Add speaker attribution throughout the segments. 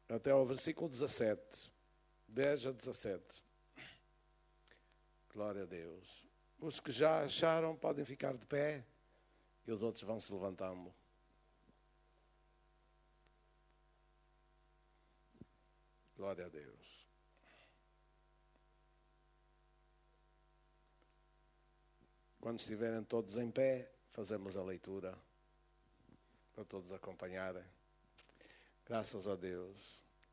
Speaker 1: até ao versículo 17. 10 a 17. Glória a Deus. Os que já acharam podem ficar de pé e os outros vão se levantando. Glória a Deus. Quando estiverem todos em pé, fazemos a leitura para todos acompanharem. Graças a Deus.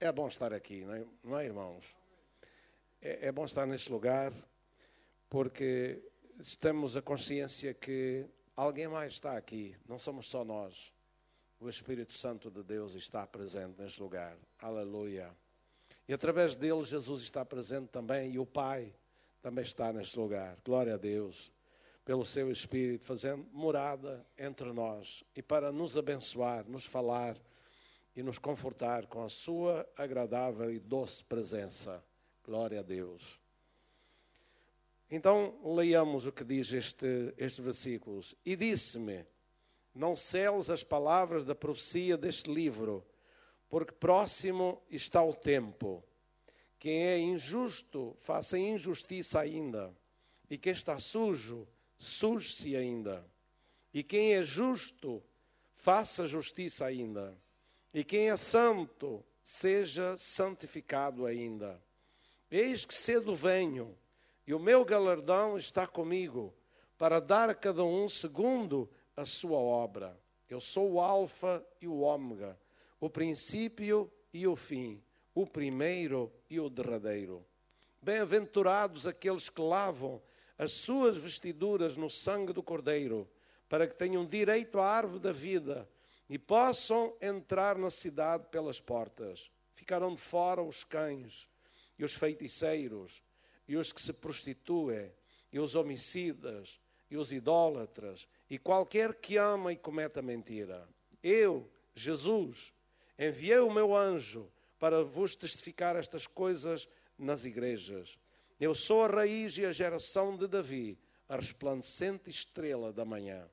Speaker 1: É bom estar aqui, não é, irmãos? É bom estar neste lugar porque temos a consciência que alguém mais está aqui. Não somos só nós. O Espírito Santo de Deus está presente neste lugar. Aleluia. E através dele Jesus está presente também e o Pai também está neste lugar. Glória a Deus. Pelo seu Espírito fazendo morada entre nós e para nos abençoar, nos falar e nos confortar com a sua agradável e doce presença. Glória a Deus. Então, leiamos o que diz estes versículos. E disse-me, não seles as palavras da profecia deste livro, porque próximo está o tempo. Quem é injusto, faça injustiça ainda. E quem está sujo, suje-se ainda. E quem é justo, faça justiça ainda. E quem é santo, seja santificado ainda. Eis que cedo venho, e o meu galardão está comigo, para dar a cada um segundo a sua obra. Eu sou o Alfa e o Ômega, o princípio e o fim, o primeiro e o derradeiro. Bem-aventurados aqueles que lavam as suas vestiduras no sangue do Cordeiro, para que tenham direito à árvore da vida e possam entrar na cidade pelas portas. Ficarão de fora os cães e os feiticeiros e os que se prostituem e os homicidas e os idólatras e qualquer que ama e cometa mentira. Eu, Jesus, enviei o meu anjo para vos testificar estas coisas nas igrejas. Eu sou a raiz e a geração de Davi, a resplandecente estrela da manhã.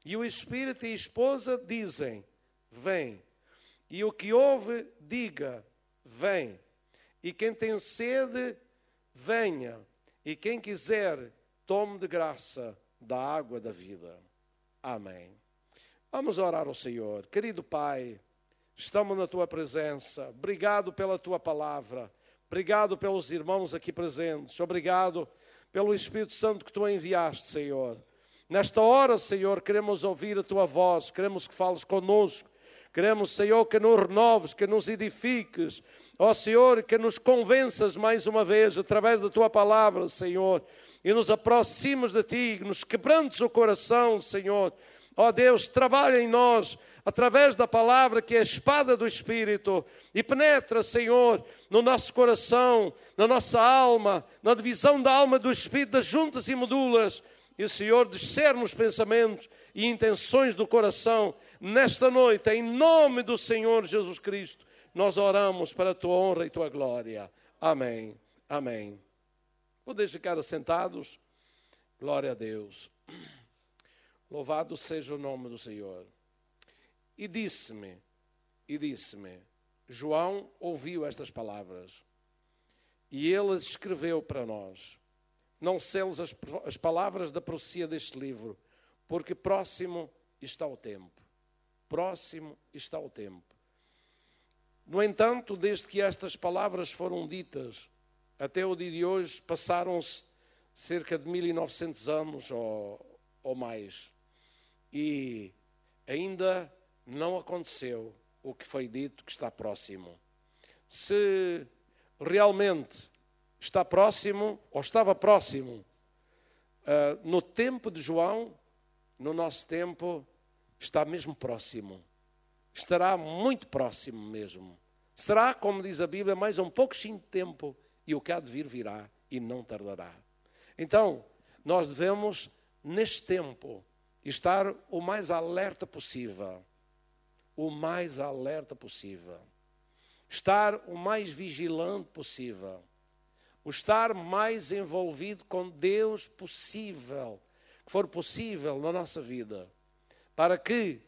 Speaker 1: E o Espírito e a esposa dizem, vem. E o que ouve, diga, vem. E quem tem sede, venha. E quem quiser, tome de graça da água da vida. Amém. Vamos orar ao Senhor. Querido Pai, estamos na Tua presença. Obrigado pela Tua palavra. Obrigado pelos irmãos aqui presentes. Obrigado pelo Espírito Santo que Tu enviaste, Senhor. Nesta hora, Senhor, queremos ouvir a Tua voz. Queremos que fales conosco. Queremos, Senhor, que nos renoves, que nos edifiques. Ó Senhor, que nos convenças mais uma vez através da Tua palavra, Senhor. E nos aproximes de Ti, nos quebrantes o coração, Senhor. Ó Deus, trabalha em nós através da palavra que é a espada do Espírito e penetra, Senhor, no nosso coração, na nossa alma, na divisão da alma do Espírito, das juntas e medulas. E o Senhor discerne os pensamentos e intenções do coração. Nesta noite, em nome do Senhor Jesus Cristo, nós oramos para a Tua honra e Tua glória. Amém. Amém. Podeis ficar assentados? Glória a Deus. Louvado seja o nome do Senhor. E disse-me, João ouviu estas palavras, e ele as escreveu para nós. Não seles as palavras da profecia deste livro, porque próximo está o tempo. Próximo está o tempo. No entanto, desde que estas palavras foram ditas, até o dia de hoje, passaram-se cerca de 1900 anos ou mais. E ainda não aconteceu o que foi dito que está próximo. Se realmente está próximo, ou estava próximo, no tempo de João, no nosso tempo, está mesmo próximo. Estará muito próximo mesmo. Será, como diz a Bíblia, mais um pouquinho de tempo, e o que há de vir virá, e não tardará. Então, nós devemos, neste tempo, estar o mais alerta possível. O mais alerta possível. Estar o mais vigilante possível. O estar mais envolvido com Deus possível, que for possível na nossa vida, para que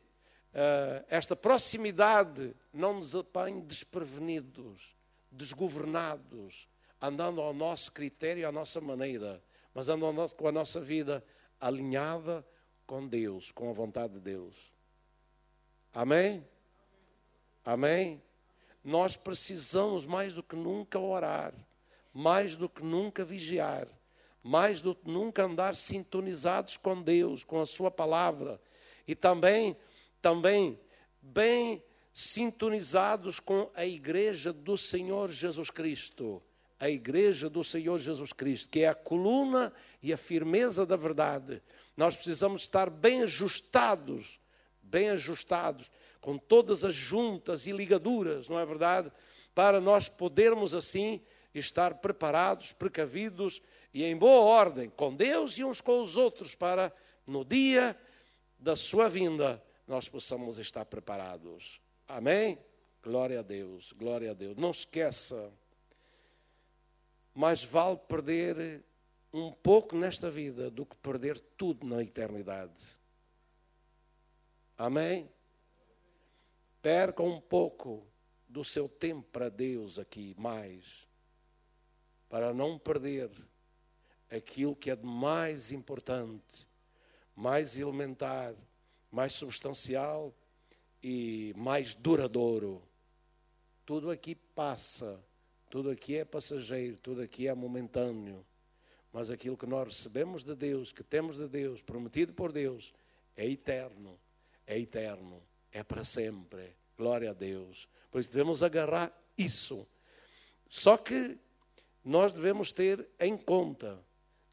Speaker 1: esta proximidade não nos apanhe desprevenidos, desgovernados, andando ao nosso critério, à nossa maneira, mas andando com a nossa vida alinhada com Deus, com a vontade de Deus. Amém? Amém? Nós precisamos mais do que nunca orar, mais do que nunca vigiar, mais do que nunca andar sintonizados com Deus, com a sua palavra, e também bem sintonizados com a igreja do Senhor Jesus Cristo. A igreja do Senhor Jesus Cristo, que é a coluna e a firmeza da verdade. Nós precisamos estar bem ajustados, com todas as juntas e ligaduras, não é verdade? Para nós podermos assim estar preparados, precavidos e em boa ordem com Deus e uns com os outros, para no dia da sua vinda nós possamos estar preparados. Amém? Glória a Deus, glória a Deus. Não esqueça, mais vale perder um pouco nesta vida do que perder tudo na eternidade. Amém? Perca um pouco do seu tempo para Deus aqui, mais, para não perder aquilo que é de mais importante, mais elementar, mais substancial e mais duradouro. Tudo aqui passa, tudo aqui é passageiro, tudo aqui é momentâneo, mas aquilo que nós recebemos de Deus, que temos de Deus, prometido por Deus, é eterno, é para sempre. Glória a Deus. Por isso devemos agarrar isso. Só que nós devemos ter em conta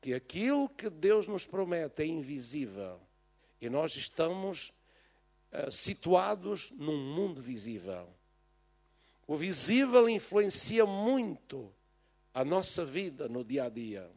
Speaker 1: que aquilo que Deus nos promete é invisível e nós estamos situados num mundo visível. O visível influencia muito a nossa vida no dia a dia.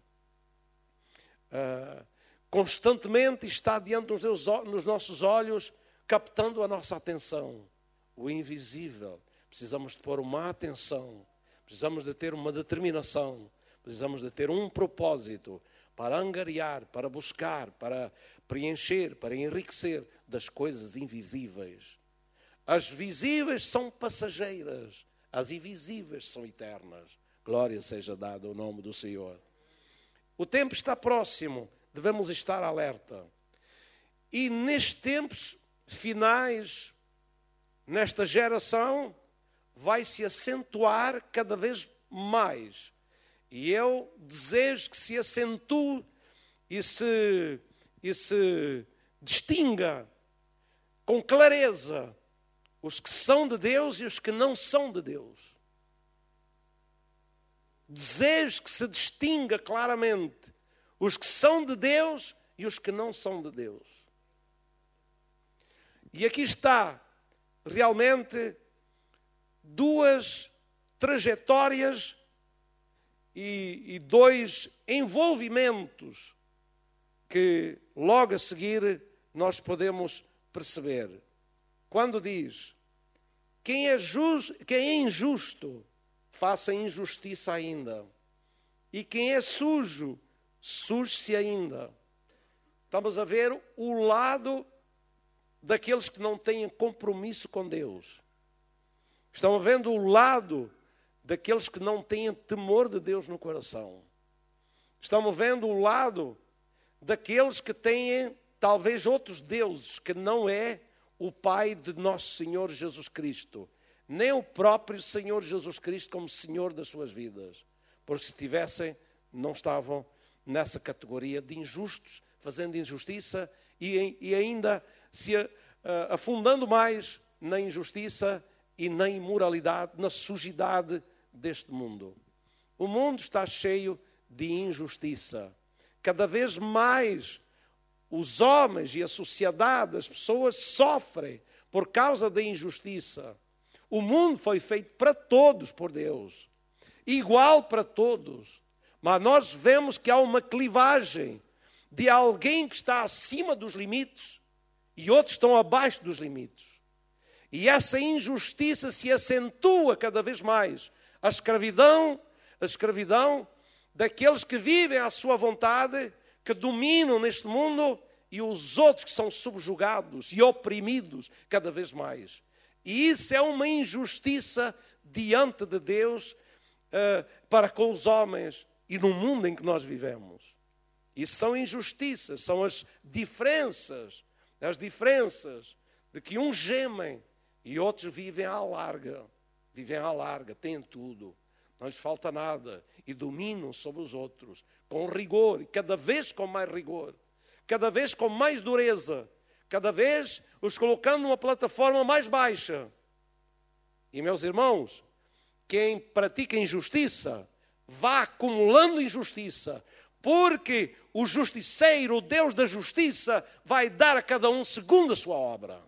Speaker 1: Constantemente está diante dos nossos olhos, captando a nossa atenção. O invisível, precisamos de pôr uma atenção, precisamos de ter uma determinação, precisamos de ter um propósito para angariar, para buscar, para preencher, para enriquecer das coisas invisíveis. As visíveis são passageiras, as invisíveis são eternas. Glória seja dada ao nome do Senhor. O tempo está próximo, devemos estar alerta. E nestes tempos finais, nesta geração, vai se acentuar cada vez mais. E eu desejo que se acentue e se distinga com clareza os que são de Deus e os que não são de Deus. Desejo que se distinga claramente os que são de Deus e os que não são de Deus. E aqui está realmente duas trajetórias e dois envolvimentos que logo a seguir nós podemos perceber. Quando diz: quem é injusto, faça injustiça ainda. E quem é sujo, suje-se ainda. Estamos a ver o lado daqueles que não têm compromisso com Deus. Estão vendo o lado daqueles que não têm temor de Deus no coração. Estamos vendo o lado daqueles que têm talvez outros deuses, que não é o Pai de nosso Senhor Jesus Cristo, nem o próprio Senhor Jesus Cristo como Senhor das suas vidas. Porque se tivessem, não estavam nessa categoria de injustos, fazendo injustiça e ainda se afundando mais na injustiça e na imoralidade, na sujidade deste mundo. O mundo está cheio de injustiça. Cada vez mais os homens e a sociedade, as pessoas sofrem por causa da injustiça. O mundo foi feito para todos por Deus, igual para todos. Mas nós vemos que há uma clivagem de alguém que está acima dos limites e outros estão abaixo dos limites. E essa injustiça se acentua cada vez mais. A escravidão daqueles que vivem à sua vontade, que dominam neste mundo e os outros que são subjugados e oprimidos cada vez mais. E isso é uma injustiça diante de Deus para com os homens e no mundo em que nós vivemos. Isso são injustiças, são as diferenças de que uns gemem e outros vivem à larga, têm tudo, não lhes falta nada e dominam sobre os outros com rigor, e cada vez com mais rigor, cada vez com mais dureza, cada vez os colocando numa plataforma mais baixa. E, meus irmãos, quem pratica injustiça, vá acumulando injustiça, porque o justiceiro, o Deus da justiça, vai dar a cada um segundo a sua obra.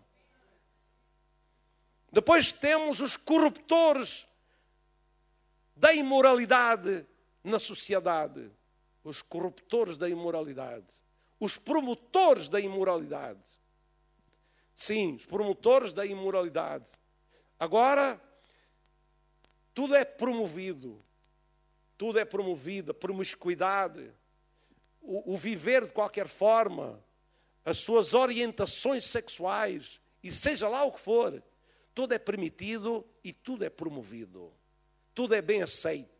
Speaker 1: Depois temos os corruptores da imoralidade na sociedade. Os corruptores da imoralidade. Os promotores da imoralidade. Sim, os promotores da imoralidade. Agora, tudo é promovido. Tudo é promovido. A promiscuidade, o viver de qualquer forma, as suas orientações sexuais, e seja lá o que for, tudo é permitido e tudo é promovido. Tudo é bem aceito.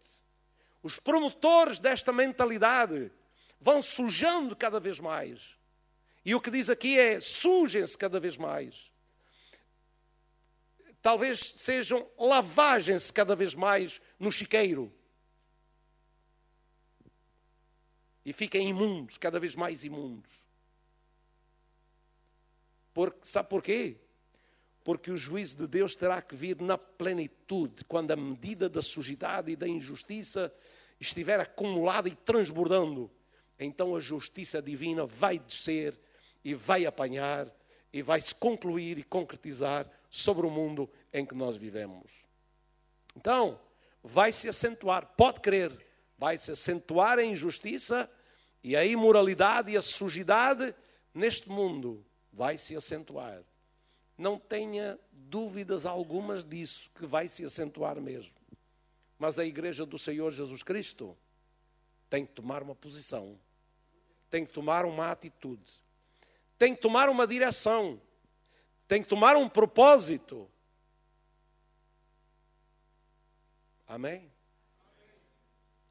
Speaker 1: Os promotores desta mentalidade vão sujando cada vez mais. E o que diz aqui é, sujem-se cada vez mais. Talvez sejam, lavajem-se cada vez mais no chiqueiro. E fiquem imundos, cada vez mais imundos. Sabe porquê? Porque o juízo de Deus terá que vir na plenitude, quando a medida da sujidade e da injustiça estiver acumulada e transbordando. Então a justiça divina vai descer e vai apanhar e vai se concluir e concretizar sobre o mundo em que nós vivemos. Então, vai se acentuar, pode crer, vai se acentuar a injustiça e a imoralidade e a sujidade neste mundo. Vai se acentuar. Não tenha dúvidas algumas disso, que vai se acentuar mesmo. Mas a igreja do Senhor Jesus Cristo tem que tomar uma posição, tem que tomar uma atitude, tem que tomar uma direção, tem que tomar um propósito. Amém?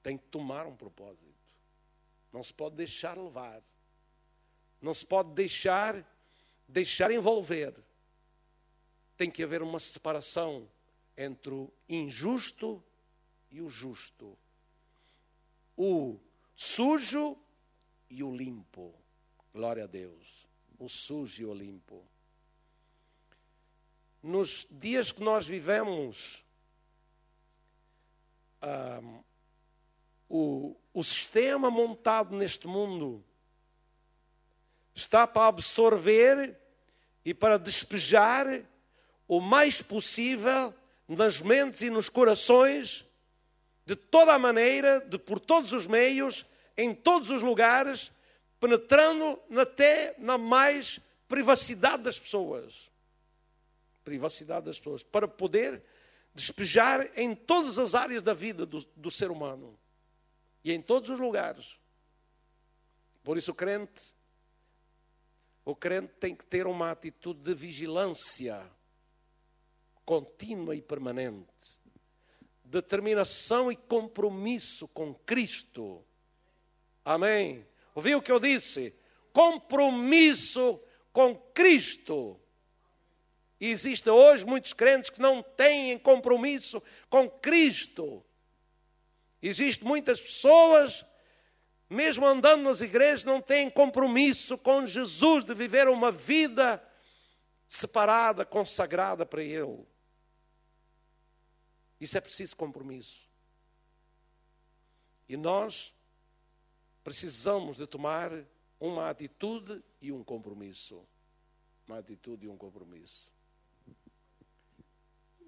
Speaker 1: Tem que tomar um propósito. Não se pode deixar levar. Não se pode deixar envolver. Tem que haver uma separação entre o injusto e o justo. O sujo e o limpo. Glória a Deus. O sujo e o limpo. Nos dias que nós vivemos, o sistema montado neste mundo está para absorver e para despejar o mais possível nas mentes e nos corações, de toda a maneira, por todos os meios, em todos os lugares, penetrando até na mais privacidade das pessoas. Privacidade das pessoas, para poder despejar em todas as áreas da vida do ser humano. E em todos os lugares. Por isso o crente tem que ter uma atitude de vigilância contínua e permanente. Determinação e compromisso com Cristo. Amém? Ouviu o que eu disse? Compromisso com Cristo. E existem hoje muitos crentes que não têm compromisso com Cristo. Existem muitas pessoas, mesmo andando nas igrejas, não têm compromisso com Jesus de viver uma vida separada, consagrada para Ele. Isso é preciso compromisso. E nós precisamos de tomar uma atitude e um compromisso. Uma atitude e um compromisso.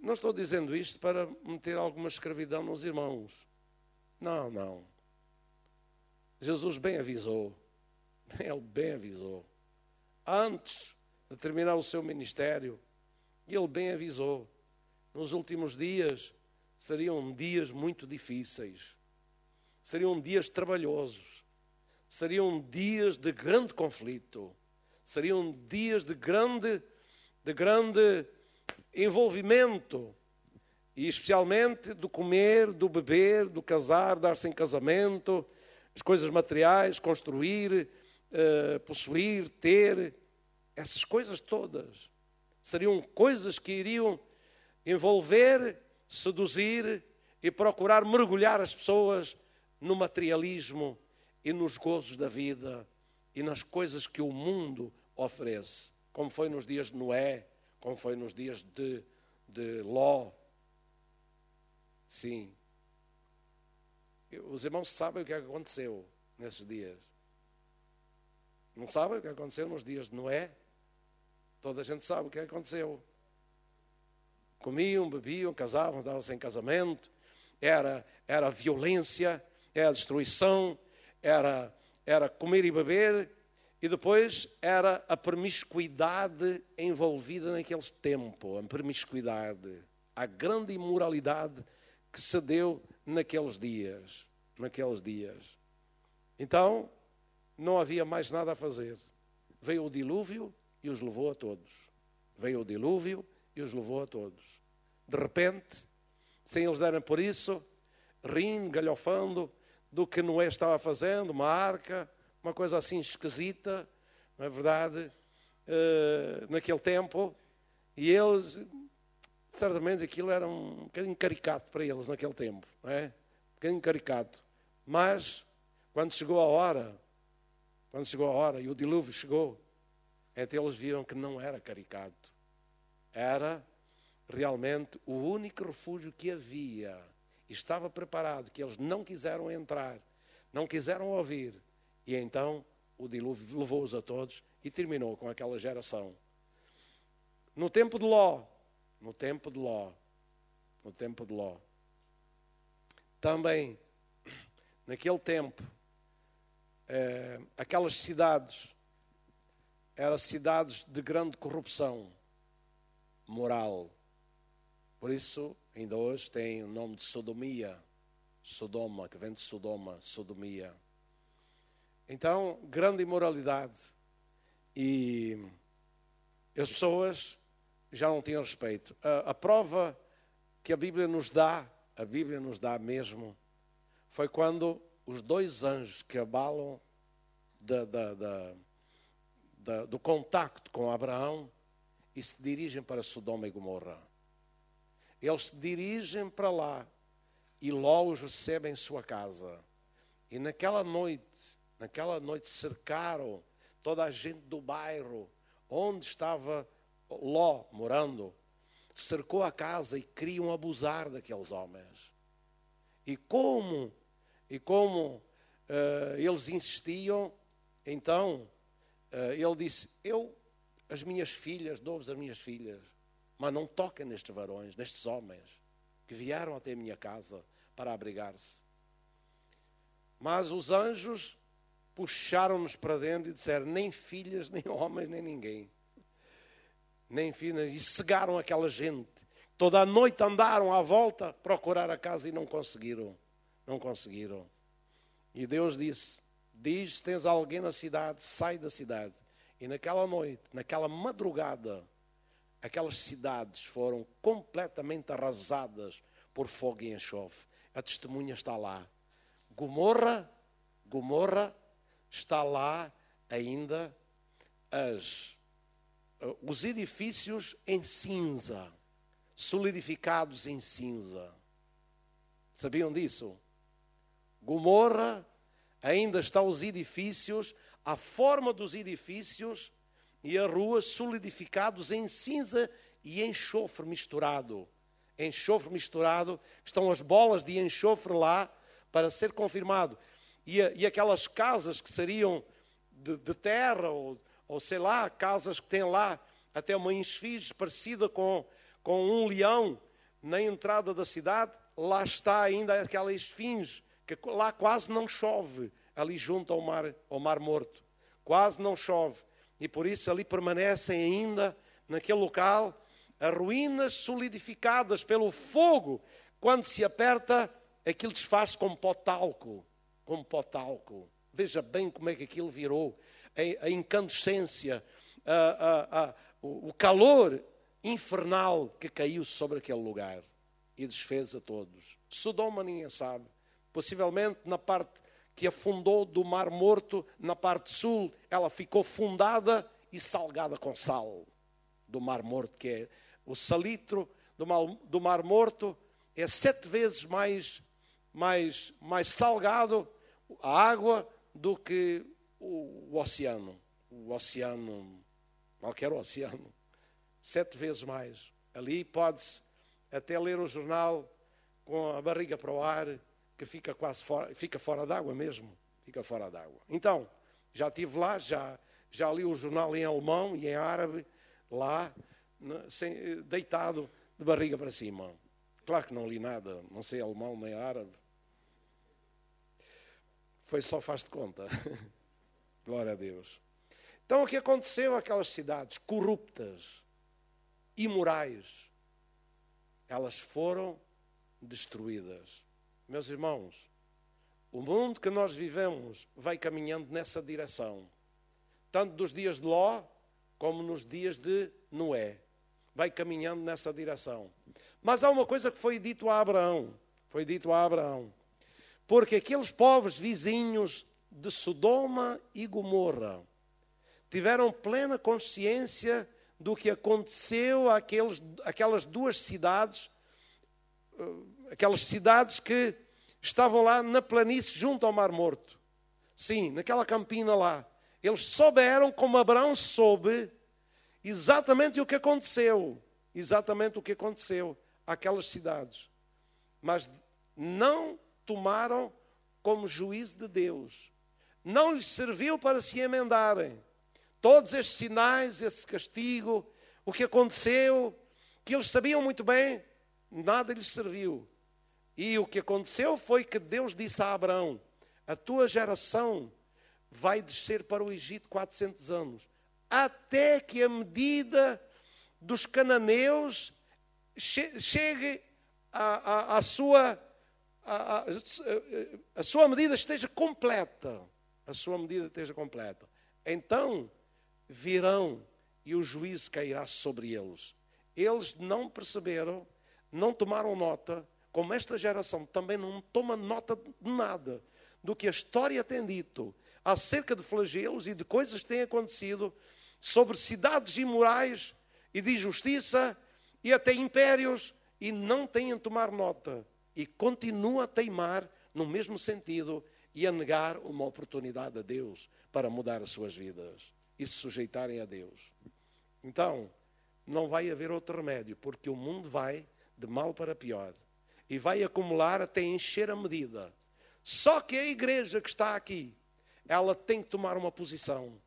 Speaker 1: Não estou dizendo isto para meter alguma escravidão nos irmãos. Não, não. Jesus bem avisou. Ele bem avisou. Antes de terminar o seu ministério, Ele bem avisou. Nos últimos dias, seriam dias muito difíceis. Seriam dias trabalhosos. Seriam dias de grande conflito. Seriam dias de grande envolvimento, e especialmente do comer, do beber, do casar, dar-se em casamento, as coisas materiais, construir, possuir, ter, essas coisas todas. Seriam coisas que iriam envolver, seduzir e procurar mergulhar as pessoas no materialismo e nos gozos da vida e nas coisas que o mundo oferece, como foi nos dias de Noé, como foi nos dias de Ló. Sim. Os irmãos sabem o que aconteceu nesses dias. Não sabem o que aconteceu nos dias de Noé? Toda a gente sabe o que aconteceu. Comiam, bebiam, casavam, davam-se em casamento. Era violência, era destruição, era comer e beber. E depois era a promiscuidade envolvida naquele tempo. A promiscuidade. A grande imoralidade que se deu naqueles dias. Então, não havia mais nada a fazer. Veio o dilúvio e os levou a todos. De repente, sem eles darem por isso, rindo, galhofando do que Noé estava fazendo, uma arca, uma coisa assim esquisita, não é verdade? Naquele tempo, e eles, certamente aquilo era um bocadinho caricato para eles naquele tempo, não é? Um bocadinho caricato. Mas, quando chegou a hora e o dilúvio chegou, então eles viram que não era caricato. Era realmente o único refúgio que havia. E estava preparado, que eles não quiseram entrar, não quiseram ouvir. E então o dilúvio levou-os a todos e terminou com aquela geração. No tempo de Ló, também, naquele tempo, aquelas cidades eram cidades de grande corrupção moral. Por isso, ainda hoje tem o nome de Sodomia, Sodoma, que vem de Sodoma, Sodomia. Então, grande imoralidade. E as pessoas já não tinham respeito. A prova que a Bíblia nos dá mesmo, foi quando os dois anjos que abalam do contacto com Abraão e se dirigem para Sodoma e Gomorra. Eles se dirigem para lá e Ló os recebe em sua casa. E naquela noite cercaram toda a gente do bairro onde estava Ló morando, cercou a casa e queriam abusar daqueles homens. E como eles insistiam, então ele disse: as minhas filhas, dou-vos as minhas filhas, mas não toquem nestes varões, nestes homens que vieram até a minha casa para abrigar-se. Mas os anjos puxaram-nos para dentro e disseram: nem filhas, nem homens, nem ninguém. Nem filhas. E cegaram aquela gente. Toda a noite andaram à volta, procurar a casa e não conseguiram. E Deus disse: diz, se tens alguém na cidade, sai da cidade. E naquela noite, naquela madrugada, aquelas cidades foram completamente arrasadas por fogo e enxofre. A testemunha está lá. Gomorra está lá ainda, os edifícios em cinza, solidificados em cinza. Sabiam disso? Gomorra ainda está os edifícios, a forma dos edifícios e as ruas solidificados em cinza e enxofre misturado. Enxofre misturado, estão as bolas de enxofre lá para ser confirmado. E aquelas casas que seriam de terra, ou sei lá, casas que têm lá até uma esfinge parecida com um leão na entrada da cidade, lá está ainda aquela esfinge, que lá quase não chove, ali junto ao mar Morto. Quase não chove. E por isso ali permanecem ainda, naquele local, as ruínas solidificadas pelo fogo. Quando se aperta, aquilo desfaz como pó talco. Veja bem como é que aquilo virou. A incandescência o calor infernal que caiu sobre aquele lugar e desfez a todos. Sodoma ninguém sabe. Possivelmente na parte que afundou do Mar Morto, na parte sul, ela ficou fundada e salgada com sal do Mar Morto, que é o salitro do Mar Morto, é 7 vezes mais salgado a água do que o oceano. O oceano, qualquer oceano, 7 vezes mais. Ali pode-se até ler o jornal com a barriga para o ar, que fica quase fora, fica fora d'água mesmo, fica fora d'água. Então, já estive lá, já li o jornal em alemão e em árabe, lá, deitado de barriga para cima. Claro que não li nada, não sei alemão nem árabe. Foi só faz de conta. Glória a Deus. Então o que aconteceu àquelas cidades corruptas, imorais, elas foram destruídas. Meus irmãos, o mundo que nós vivemos vai caminhando nessa direção. Tanto dos dias de Ló, como nos dias de Noé. Vai caminhando nessa direção. Mas há uma coisa que foi dito a Abraão. Foi dito a Abraão. Porque aqueles povos vizinhos de Sodoma e Gomorra tiveram plena consciência do que aconteceu àquelas 2 cidades, aquelas cidades que estavam lá na planície junto ao Mar Morto. Sim, naquela campina lá. Eles souberam, como Abraão soube, exatamente o que aconteceu. Exatamente o que aconteceu àquelas cidades. Mas não tomaram como juízo de Deus. Não lhes serviu para se emendarem. Todos estes sinais, esse castigo, o que aconteceu, que eles sabiam muito bem, nada lhes serviu. E o que aconteceu foi que Deus disse a Abraão: a tua geração vai descer para o Egito 400 anos, até que a medida dos cananeus chegue a sua medida esteja completa. A sua medida esteja completa. Então virão e o juízo cairá sobre eles. Eles não perceberam, não tomaram nota, como esta geração também não toma nota de nada do que a história tem dito acerca de flagelos e de coisas que têm acontecido sobre cidades imorais e de injustiça e até impérios, e não têm a tomar nota. E continua a teimar no mesmo sentido e a negar uma oportunidade a Deus para mudar as suas vidas e se sujeitarem a Deus. Então, não vai haver outro remédio, porque o mundo vai de mal para pior e vai acumular até encher a medida. Só que a igreja que está aqui, ela tem que tomar uma posição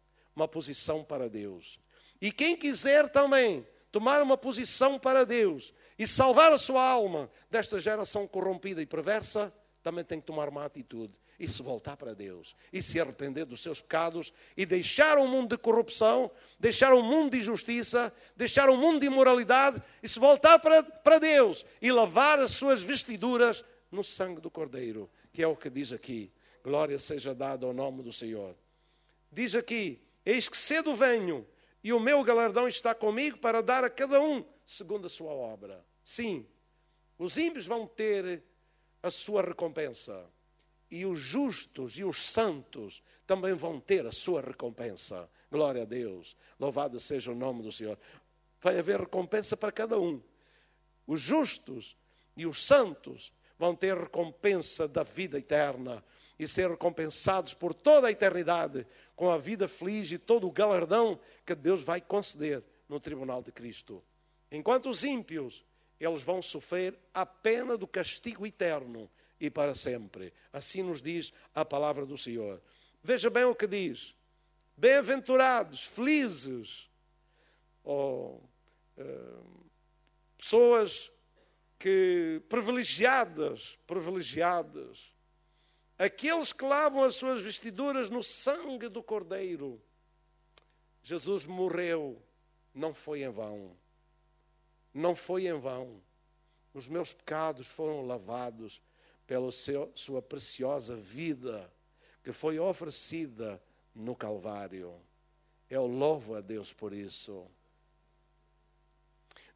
Speaker 1: para Deus. E quem quiser também tomar uma posição para Deus e salvar a sua alma desta geração corrompida e perversa, também tem que tomar uma atitude e se voltar para Deus e se arrepender dos seus pecados e deixar um mundo de corrupção, deixar um mundo de injustiça, deixar um mundo de imoralidade e se voltar para Deus e lavar as suas vestiduras no sangue do Cordeiro, que é o que diz aqui. Glória seja dada ao nome do Senhor. Diz aqui: eis que cedo venho e o meu galardão está comigo para dar a cada um segundo a sua obra. Sim, os ímpios vão ter a sua recompensa. E os justos e os santos também vão ter a sua recompensa. Glória a Deus. Louvado seja o nome do Senhor. Vai haver recompensa para cada um. Os justos e os santos vão ter recompensa da vida eterna e ser recompensados por toda a eternidade com a vida feliz e todo o galardão que Deus vai conceder no tribunal de Cristo. Enquanto os ímpios, eles vão sofrer a pena do castigo eterno e para sempre. Assim nos diz a palavra do Senhor. Veja bem o que diz. Bem-aventurados, felizes, pessoas privilegiadas, aqueles que lavam as suas vestiduras no sangue do Cordeiro. Jesus morreu, não foi em vão. Não foi em vão. Os meus pecados foram lavados pela sua preciosa vida que foi oferecida no Calvário. Eu louvo a Deus por isso.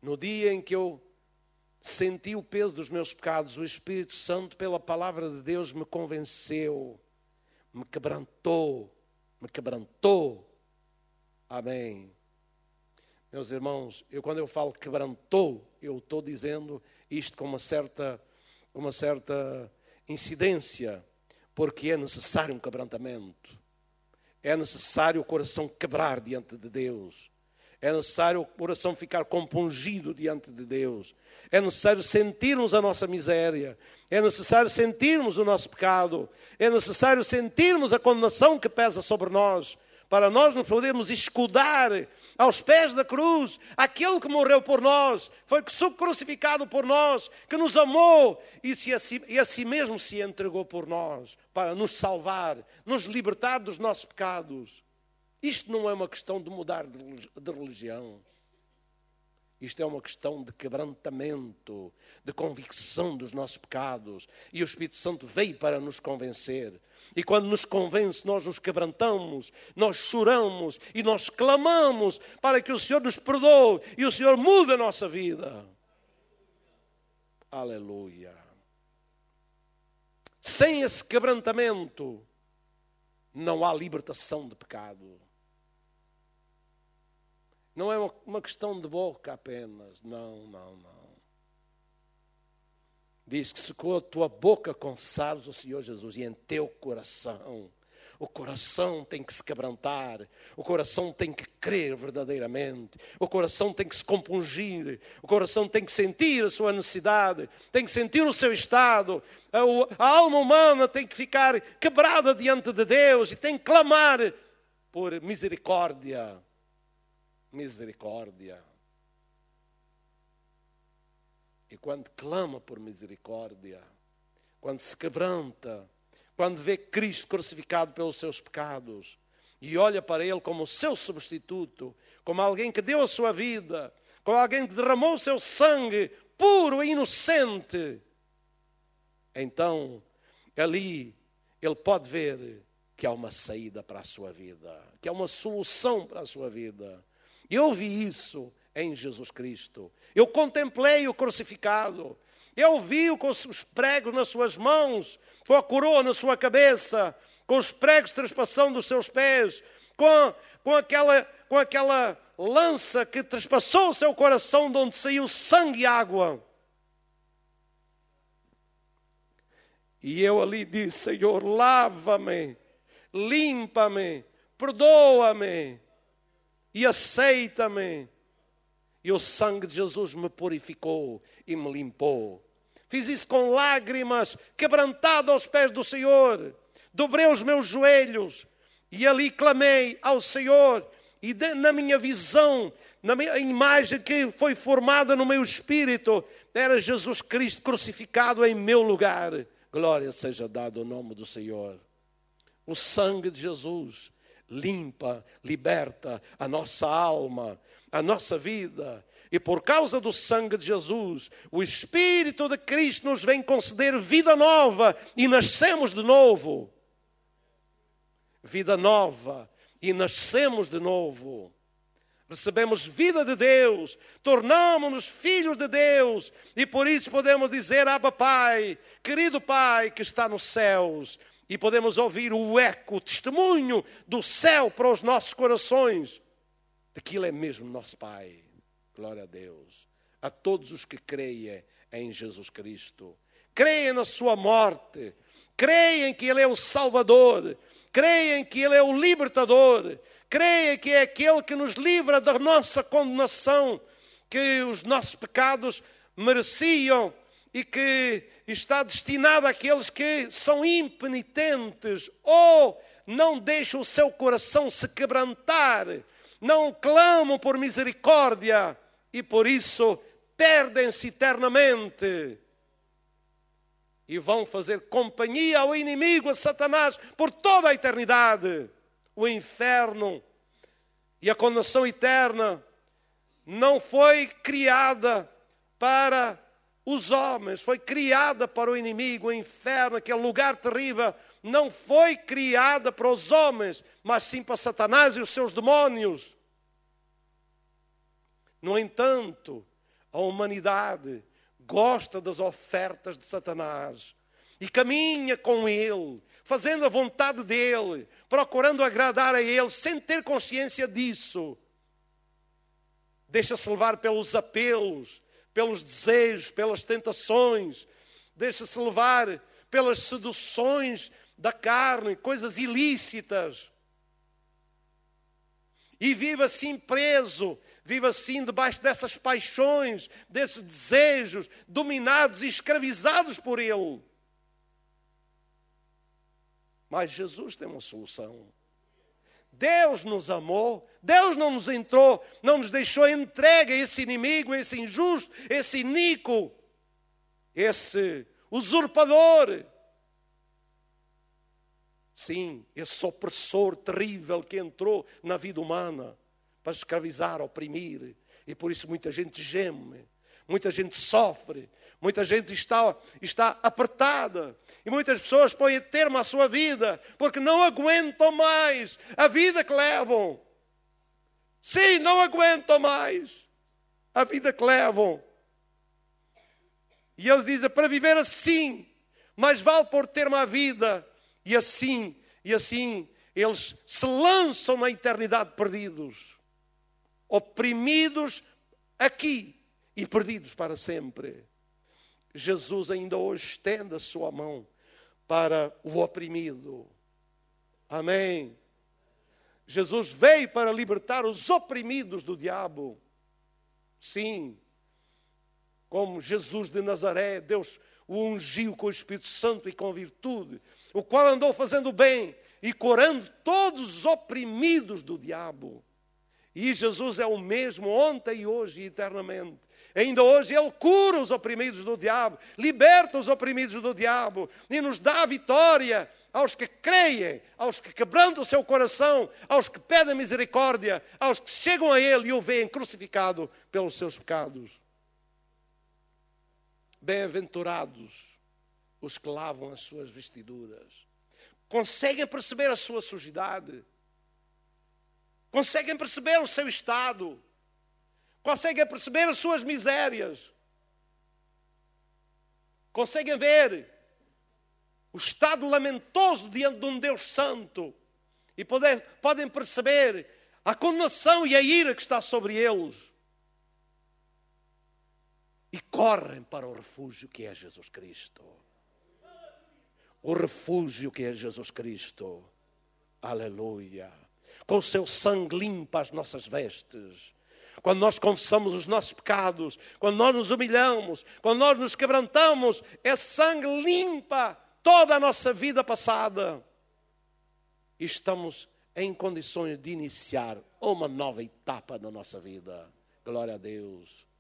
Speaker 1: No dia em que eu senti o peso dos meus pecados, o Espírito Santo, pela palavra de Deus, me convenceu, me quebrantou. Amém. Meus irmãos, quando eu falo quebrantou, eu estou dizendo isto com uma certa incidência, porque é necessário um quebrantamento. É necessário o coração quebrar diante de Deus. É necessário o coração ficar compungido diante de Deus. É necessário sentirmos a nossa miséria. É necessário sentirmos o nosso pecado. É necessário sentirmos a condenação que pesa sobre nós, para nós nos podermos escudar aos pés da cruz, aquele que morreu por nós, foi crucificado por nós, que nos amou e a si mesmo se entregou por nós, para nos salvar, nos libertar dos nossos pecados. Isto não é uma questão de mudar de religião. Isto é uma questão de quebrantamento, de convicção dos nossos pecados. E o Espírito Santo veio para nos convencer. E quando nos convence, nós nos quebrantamos, nós choramos e nós clamamos para que o Senhor nos perdoe e o Senhor mude a nossa vida. Aleluia. Sem esse quebrantamento, não há libertação de pecado. Não é uma questão de boca apenas. Não. Diz que se com a tua boca confessares o Senhor Jesus e em teu coração, o coração tem que se quebrantar, o coração tem que crer verdadeiramente, o coração tem que se compungir, o coração tem que sentir a sua necessidade, tem que sentir o seu estado, a alma humana tem que ficar quebrada diante de Deus e tem que clamar por misericórdia. Misericórdia. E quando clama por misericórdia, quando se quebranta, quando vê Cristo crucificado pelos seus pecados e olha para Ele como o seu substituto, como alguém que deu a sua vida, como alguém que derramou o seu sangue puro e inocente, então ali ele pode ver que há uma saída para a sua vida, que há uma solução para a sua vida. Eu vi isso em Jesus Cristo. Eu contemplei o crucificado. Eu vi-o com os pregos nas suas mãos, com a coroa na sua cabeça, com os pregos trespassando os seus pés, com aquela lança que trespassou o seu coração, de onde saiu sangue e água. E eu ali disse: Senhor, lava-me, limpa-me, perdoa-me e aceita-me. E o sangue de Jesus me purificou e me limpou. Fiz isso com lágrimas, quebrantado aos pés do Senhor. Dobrei os meus joelhos e ali clamei ao Senhor. E na minha visão, na minha imagem que foi formada no meu espírito, era Jesus Cristo crucificado em meu lugar. Glória seja dada ao nome do Senhor. O sangue de Jesus limpa, liberta a nossa alma, a nossa vida. E por causa do sangue de Jesus, o Espírito de Cristo nos vem conceder vida nova e nascemos de novo. Vida nova e nascemos de novo. Recebemos vida de Deus, tornamos-nos filhos de Deus e por isso podemos dizer: Abba Pai, querido Pai que está nos céus. E podemos ouvir o eco, o testemunho do céu para os nossos corações. Daquilo é mesmo nosso Pai. Glória a Deus. A todos os que creem em Jesus Cristo. Creem na sua morte. Creem que Ele é o Salvador. Creem que Ele é o Libertador. Creem que é aquele que nos livra da nossa condenação, que os nossos pecados mereciam e que está destinado àqueles que são impenitentes ou não deixam o seu coração se quebrantar, não clamam por misericórdia e por isso perdem-se eternamente e vão fazer companhia ao inimigo, a Satanás, por toda a eternidade. O inferno e a condenação eterna não foi criada para os homens, foi criada para o inimigo, o inferno, aquele lugar terrível não foi criada para os homens, mas sim para Satanás e os seus demónios. No entanto, a humanidade gosta das ofertas de Satanás e caminha com ele, fazendo a vontade dele, procurando agradar a ele, sem ter consciência disso. Deixa-se levar pelos apelos, pelos desejos, pelas tentações. Deixa-se levar pelas seduções da carne, coisas ilícitas. E vive assim preso, vive assim debaixo dessas paixões, desses desejos, dominados e escravizados por ele. Mas Jesus tem uma solução. Deus nos amou, Deus não nos entrou, não nos deixou entregue a esse inimigo, esse injusto, esse iníquo, esse usurpador. Sim, esse opressor terrível que entrou na vida humana para escravizar, oprimir. E por isso muita gente geme, muita gente sofre, muita gente está apertada. E muitas pessoas põem termo à sua vida porque não aguentam mais a vida que levam. Sim, não aguentam mais a vida que levam. E eles dizem, para viver assim, mais vale pôr termo à vida. E assim, eles se lançam na eternidade perdidos. Oprimidos aqui e perdidos para sempre. Jesus ainda hoje estende a sua mão para o oprimido. Amém. Jesus veio para libertar os oprimidos do diabo. Sim. Como Jesus de Nazaré, Deus o ungiu com o Espírito Santo e com virtude, o qual andou fazendo bem e curando todos os oprimidos do diabo. E Jesus é o mesmo ontem e hoje e eternamente. Ainda hoje Ele cura os oprimidos do diabo, liberta os oprimidos do diabo e nos dá a vitória aos que creem, aos que quebrantam o seu coração, aos que pedem misericórdia, aos que chegam a Ele e o veem crucificado pelos seus pecados. Bem-aventurados os que lavam as suas vestiduras. Conseguem perceber a sua sujidade. Conseguem perceber o seu estado. Conseguem perceber as suas misérias. Conseguem ver o estado lamentoso diante de um Deus santo. E podem perceber a condenação e a ira que está sobre eles. E correm para o refúgio que é Jesus Cristo. O refúgio que é Jesus Cristo. Aleluia. Com o seu sangue limpa as nossas vestes. Quando nós confessamos os nossos pecados, quando nós nos humilhamos, quando nós nos quebrantamos, esse sangue limpa toda a nossa vida passada. E estamos em condições de iniciar uma nova etapa na nossa vida. Glória a Deus.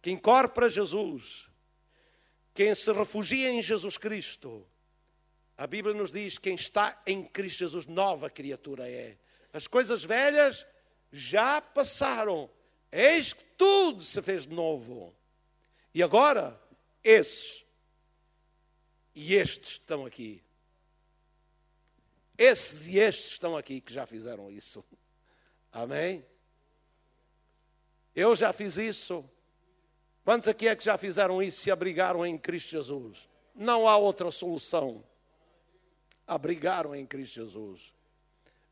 Speaker 1: Quem corre para Jesus, quem se refugia em Jesus Cristo, a Bíblia nos diz, quem está em Cristo Jesus, nova criatura é. As coisas velhas já passaram, eis que tudo se fez de novo. E agora, esses e estes estão aqui. Esses e estes estão aqui que já fizeram isso. Amém? Eu já fiz isso. Quantos aqui é que já fizeram isso, se abrigaram em Cristo Jesus? Não há outra solução. Abrigaram em Cristo Jesus.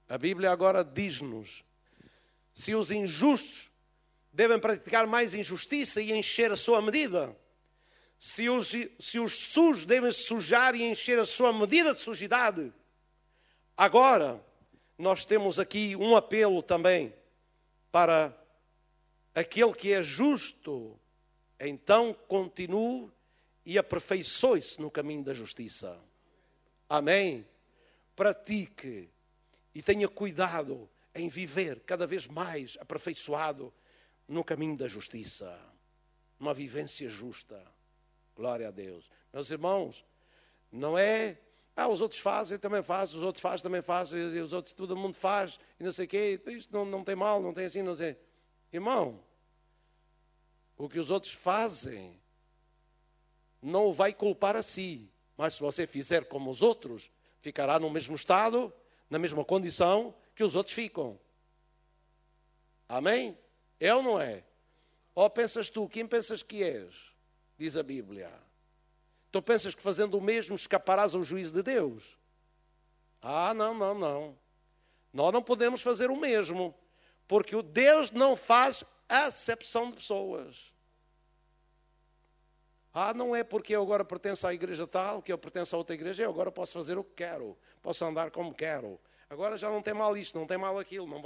Speaker 1: A Bíblia agora diz-nos, se os injustos devem praticar mais injustiça e encher a sua medida, se os sujos devem sujar e encher a sua medida de sujidade, agora nós temos aqui um apelo também para aquele que é justo. Então continue e aperfeiçoe-se no caminho da justiça. Amém? Pratique e tenha cuidado em viver cada vez mais aperfeiçoado no caminho da justiça. Uma vivência justa. Glória a Deus. Meus irmãos, não é... os outros fazem, também fazem, os outros fazem, também fazem, e os outros, todo mundo faz, e não sei o quê. Isto não tem mal, não tem assim, não sei. Irmão, o que os outros fazem não o vai culpar a si, Mas se você fizer como os outros, ficará no mesmo estado, na mesma condição que os outros ficam. Amém? É ou não é? Ou pensas tu, quem pensas que és? Diz a Bíblia. Tu pensas que fazendo o mesmo escaparás ao juízo de Deus? Não. Nós não podemos fazer o mesmo, porque o Deus não faz acepção de pessoas. Não é porque eu agora pertenço à igreja tal, que eu pertenço a outra igreja, eu agora posso fazer o que quero, posso andar como quero. Agora já não tem mal isto, não tem mal aquilo, não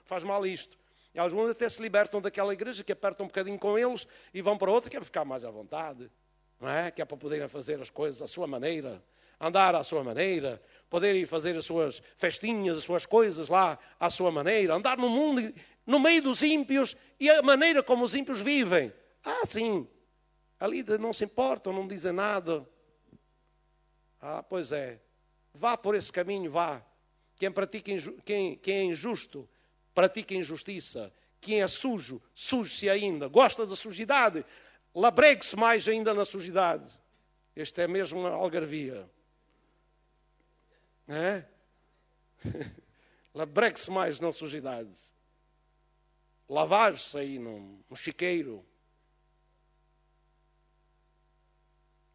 Speaker 1: faz mal isto. E alguns até se libertam daquela igreja, que apertam um bocadinho com eles e vão para outra, que é para ficar mais à vontade. Não é? Que é para poderem fazer as coisas à sua maneira, andar à sua maneira, poderem fazer as suas festinhas, as suas coisas lá à sua maneira, andar no mundo, no meio dos ímpios e a maneira como os ímpios vivem. Sim, ali não se importam, não dizem nada. Pois é, vá por esse caminho, vá. Quem é injusto, pratica injustiça. Quem é sujo, suje-se ainda. Gosta da sujidade, labregue-se mais ainda na sujidade. Este é mesmo uma algarvia. Labregue-se mais na sujidade. Lavar-se aí num chiqueiro.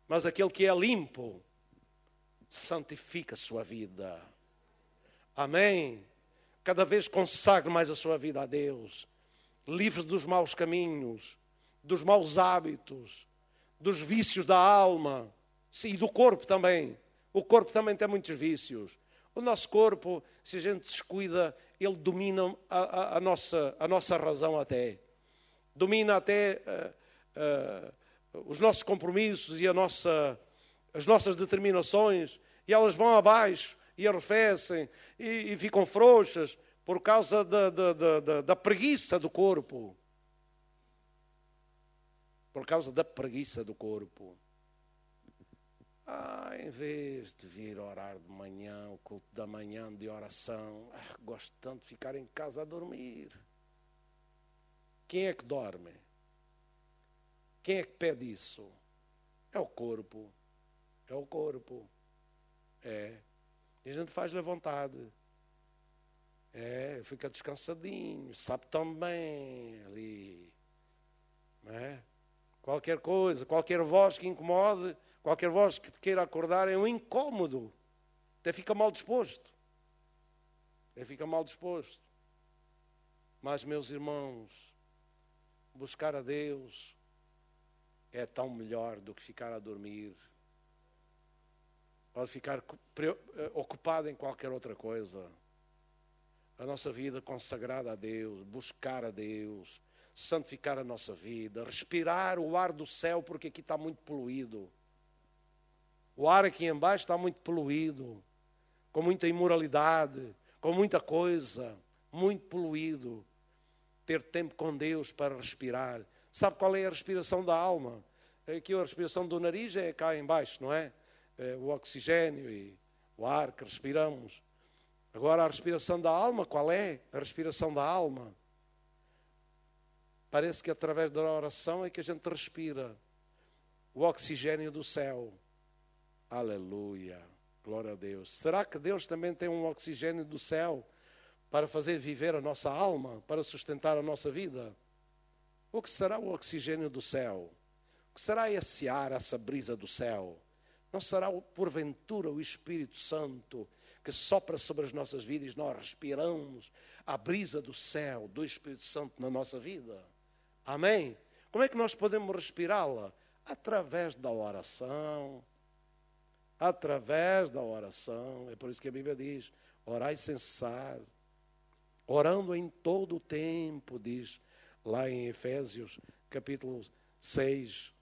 Speaker 1: Mas aquele que é limpo, santifica a sua vida. Amém? Cada vez consagre mais a sua vida a Deus. Livre dos maus caminhos, dos maus hábitos, dos vícios da alma. Sim, e do corpo também. O corpo também tem muitos vícios. O nosso corpo, se a gente descuida, ele domina a nossa razão até. Domina até os nossos compromissos e as nossas determinações. E elas vão abaixo e arrefecem e ficam frouxas por causa da preguiça do corpo. Por causa da preguiça do corpo. Em vez de vir orar de manhã, o culto da manhã de oração, gosto tanto de ficar em casa a dormir. Quem é que dorme? Quem é que pede isso? É o corpo. É o corpo. E a gente faz-lhe a vontade. Fica descansadinho, sabe tão bem ali. Não é? Qualquer coisa, qualquer voz que incomode, qualquer voz que te queira acordar é um incómodo. Até fica mal disposto. Mas, meus irmãos, buscar a Deus é tão melhor do que ficar a dormir. Pode ficar ocupado em qualquer outra coisa. A nossa vida consagrada a Deus, buscar a Deus, santificar a nossa vida, respirar o ar do céu, porque aqui está muito poluído. O ar aqui embaixo está muito poluído, com muita imoralidade, com muita coisa, muito poluído. Ter tempo com Deus para respirar. Sabe qual é a respiração da alma? Aqui a respiração do nariz é cá embaixo, não é? O oxigênio e o ar que respiramos. Agora a respiração da alma, qual é a respiração da alma? Parece que através da oração é que a gente respira o oxigênio do céu. Aleluia, glória a Deus. Será que Deus também tem um oxigênio do céu para fazer viver a nossa alma, para sustentar a nossa vida? O que será o oxigênio do céu? O que será esse ar, essa brisa do céu? Não será porventura o Espírito Santo que sopra sobre as nossas vidas e nós respiramos a brisa do céu, do Espírito Santo na nossa vida? Amém? Como é que nós podemos respirá-la? Através da oração. Através da oração. É por isso que a Bíblia diz, orai sem cessar. Orando em todo o tempo, diz lá em Efésios, capítulo 6,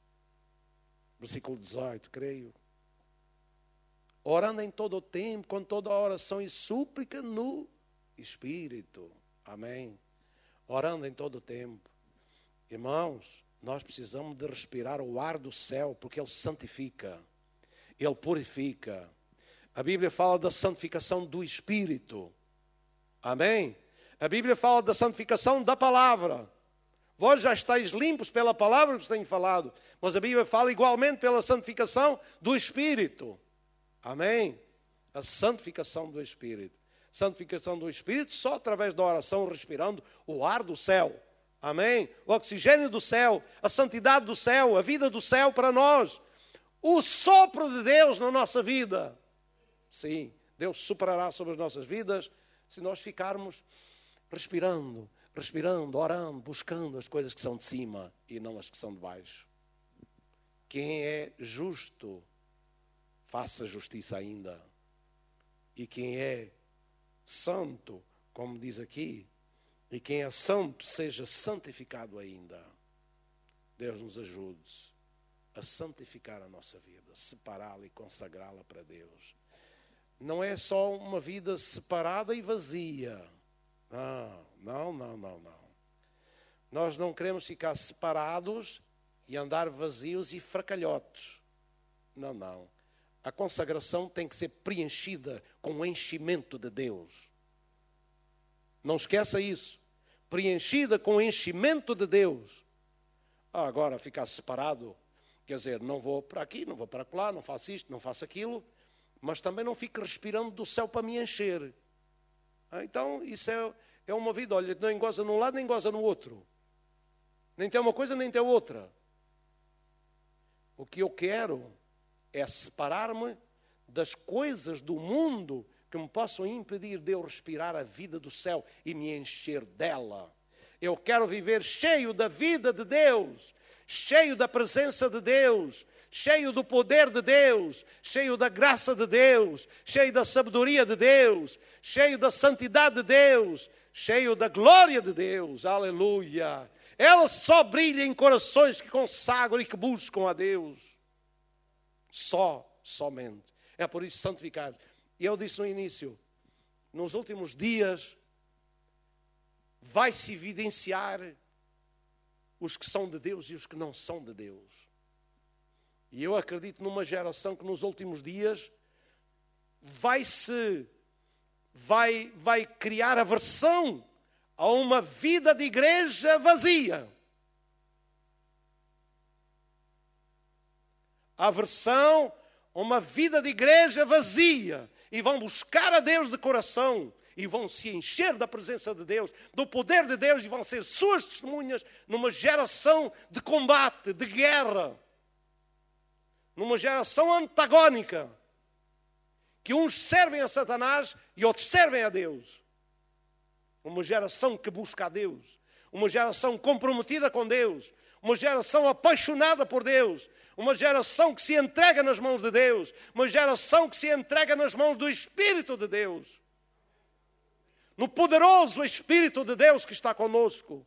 Speaker 1: versículo 18, creio. Orando em todo o tempo, com toda a oração e súplica no Espírito. Amém? Orando em todo o tempo. Irmãos, nós precisamos de respirar o ar do céu, porque Ele santifica, Ele purifica. A Bíblia fala da santificação do Espírito. Amém? A Bíblia fala da santificação da palavra. Vós já estáis limpos pela palavra que vos tenho falado. Mas a Bíblia fala igualmente pela santificação do Espírito. Amém? A santificação do Espírito. Santificação do Espírito só através da oração, respirando o ar do céu. Amém? O oxigênio do céu, a santidade do céu, a vida do céu para nós. O sopro de Deus na nossa vida. Sim, Deus soprará sobre as nossas vidas se nós ficarmos respirando, orando, buscando as coisas que são de cima e não as que são de baixo. Quem é justo, faça justiça ainda. E quem é santo, como diz aqui, e quem é santo, seja santificado ainda. Deus nos ajude a santificar a nossa vida, separá-la e consagrá-la para Deus. Não é só uma vida separada e vazia. Não. Nós não queremos ficar separados e andar vazios e fracalhotes. Não. A consagração tem que ser preenchida com o enchimento de Deus. Não esqueça isso. Preenchida com o enchimento de Deus. Agora ficar separado, quer dizer, não vou para aqui, não vou para lá, não faço isto, não faço aquilo, mas também não fico respirando do céu para me encher. Então, isso é uma vida, olha, nem goza num lado, nem goza no outro. Nem tem uma coisa, nem tem outra. O que eu quero é separar-me das coisas do mundo que me possam impedir de eu respirar a vida do céu e me encher dela. Eu quero viver cheio da vida de Deus, cheio da presença de Deus, cheio do poder de Deus, cheio da graça de Deus, cheio da sabedoria de Deus, cheio da santidade de Deus, cheio da glória de Deus. Aleluia! Ela só brilha em corações que consagram e que buscam a Deus. Somente. É por isso santificado. E eu disse no início, nos últimos dias vai-se evidenciar os que são de Deus e os que não são de Deus. E eu acredito numa geração que nos últimos dias vai criar aversão a uma vida de igreja vazia. Aversão a uma vida de igreja vazia. E vão buscar a Deus de coração. E vão se encher da presença de Deus, do poder de Deus. E vão ser suas testemunhas numa geração de combate, de guerra. Numa geração antagónica. Que uns servem a Satanás e outros servem a Deus. Uma geração que busca a Deus. Uma geração comprometida com Deus. Uma geração apaixonada por Deus. Uma geração que se entrega nas mãos de Deus. Uma geração que se entrega nas mãos do Espírito de Deus. No poderoso Espírito de Deus que está conosco.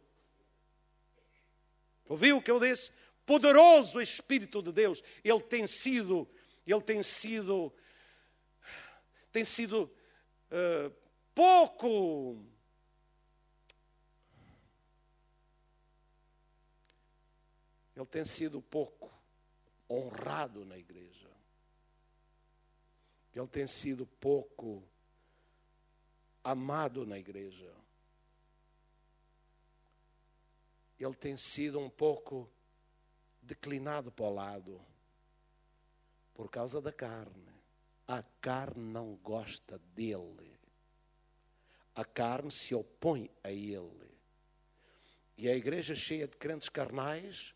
Speaker 1: Ouviu o que eu disse? Poderoso Espírito de Deus. Ele tem sido pouco honrado na igreja. Ele tem sido pouco amado na igreja. Ele tem sido um pouco declinado para o lado por causa da carne. A carne não gosta dele. A carne se opõe a ele. E a igreja cheia de crentes carnais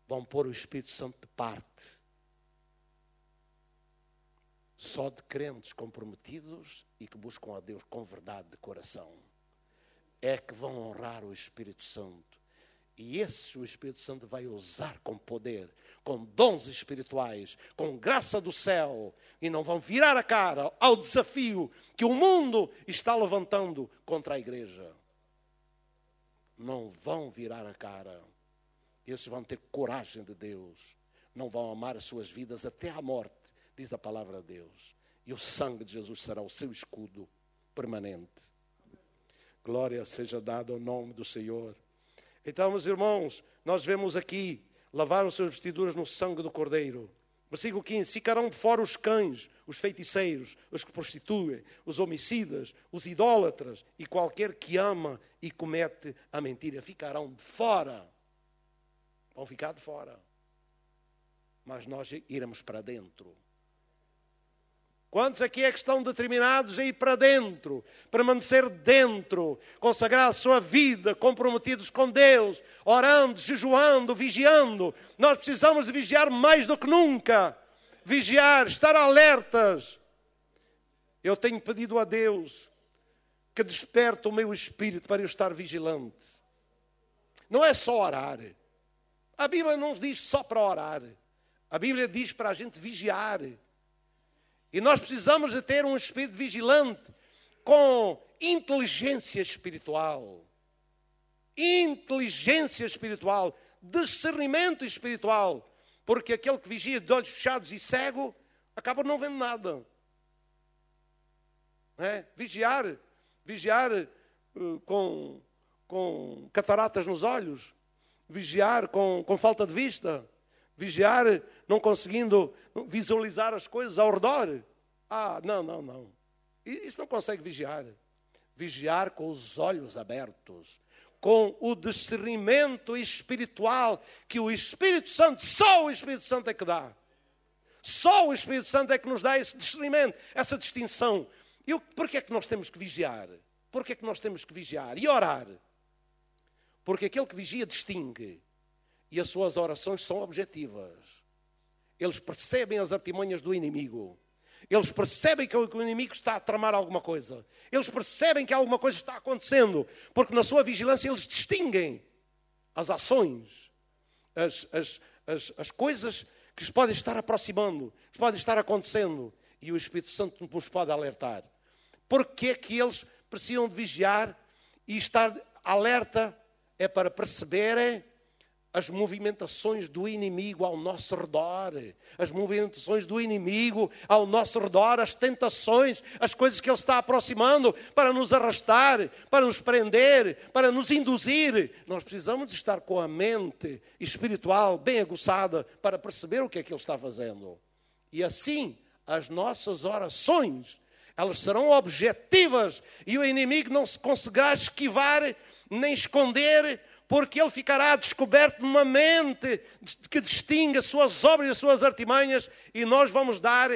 Speaker 1: vão pôr o Espírito Santo de parte. Só de crentes comprometidos e que buscam a Deus com verdade de coração é que vão honrar o Espírito Santo. E esse o Espírito Santo vai usar com poder, com dons espirituais, com graça do céu. E não vão virar a cara ao desafio que o mundo está levantando contra a igreja. Não vão virar a cara. Esses vão ter coragem de Deus. Não vão amar as suas vidas até à morte, diz a palavra de Deus. E o sangue de Jesus será o seu escudo permanente. Glória seja dada ao nome do Senhor. Então, meus irmãos, nós vemos aqui, lavaram suas vestiduras no sangue do Cordeiro. Versículo 15, ficarão de fora os cães, os feiticeiros, os que prostituem, os homicidas, os idólatras e qualquer que ama e comete a mentira. Ficarão de fora. Vão ficar de fora. Mas nós iremos para dentro. Quantos aqui é que estão determinados a ir para dentro, permanecer dentro, consagrar a sua vida, comprometidos com Deus, orando, jejuando, vigiando? Nós precisamos de vigiar mais do que nunca. Vigiar, estar alertas. Eu tenho pedido a Deus que desperte o meu espírito para eu estar vigilante. Não é só orar. A Bíblia não nos diz só para orar. A Bíblia diz para a gente vigiar. E nós precisamos de ter um espírito vigilante com inteligência espiritual. Inteligência espiritual, discernimento espiritual. Porque aquele que vigia de olhos fechados e cego, acaba não vendo nada. Vigiar com cataratas nos olhos, vigiar com falta de vista, vigiar não conseguindo visualizar as coisas ao redor. Não. Isso não consegue vigiar. Vigiar com os olhos abertos, com o discernimento espiritual que o Espírito Santo, só o Espírito Santo é que dá. Só o Espírito Santo é que nos dá esse discernimento, essa distinção. E porquê é que nós temos que vigiar? Porquê é que nós temos que vigiar e orar? Porque aquele que vigia distingue e as suas orações são objetivas. Eles percebem as artimanhas do inimigo. Eles percebem que o inimigo está a tramar alguma coisa. Eles percebem que alguma coisa está acontecendo. Porque na sua vigilância eles distinguem as ações, as coisas que se podem estar aproximando, que podem estar acontecendo. E o Espírito Santo nos pode alertar. Porquê é que eles precisam de vigiar e estar alerta? É para perceberem as movimentações do inimigo ao nosso redor. As movimentações do inimigo ao nosso redor, as tentações, as coisas que ele está aproximando para nos arrastar, para nos prender, para nos induzir. Nós precisamos de estar com a mente espiritual bem aguçada para perceber o que é que ele está fazendo. E assim, as nossas orações, elas serão objetivas e o inimigo não se conseguirá esquivar nem esconder, porque ele ficará descoberto numa mente que distingue as suas obras e as suas artimanhas, e nós vamos dar